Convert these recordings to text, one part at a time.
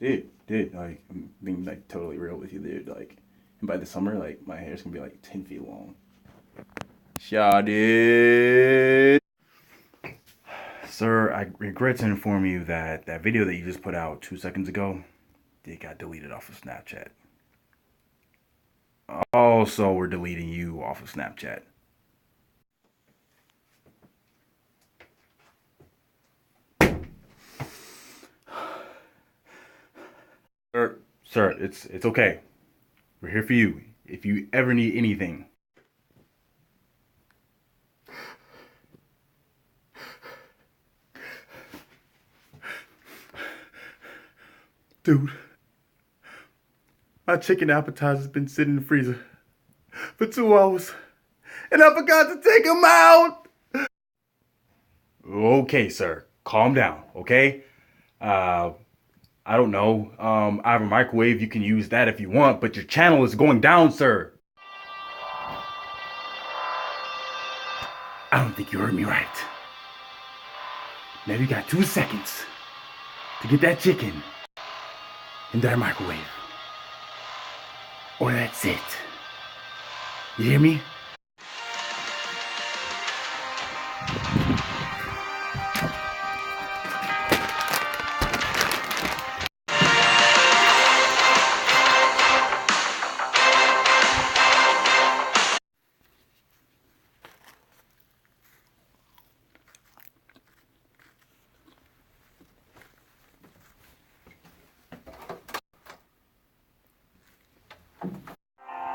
Dude, like, I'm being, like, totally real with you, dude. Like, and by the summer, like, my hair's gonna be, like, 10 feet long. Yeah, dude. Sir, I regret to inform you that that video that you just put out 2 seconds ago, it got deleted off of Snapchat. Also, we're deleting you off of Snapchat. Sir, it's okay. We're here for you. If you ever need anything. Dude, my chicken appetizer's been sitting in the freezer for 2 hours, and I forgot to take them out. Okay, sir, calm down, okay? Uh, I don't know. I have a microwave. You can use that if you want, but your channel is going down, sir. I don't think you heard me right. Now you got 2 seconds to get that chicken in that microwave. Or that's it. You hear me?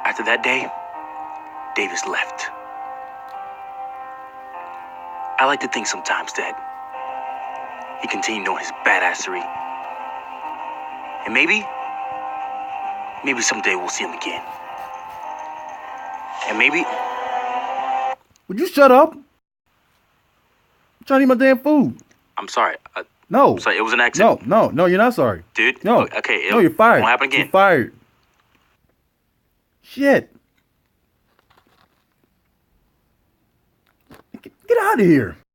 After that day, Davis left. I like to think sometimes that he continued on his badassery. And maybe someday we'll see him again. And maybe... Would you shut up? I'm trying to eat my damn food. I'm sorry. No. I'm sorry, it was an accident. No, you're not sorry. Dude? No. Okay. No, you're fired. Won't happen again. You're fired. Shit. Get out of here.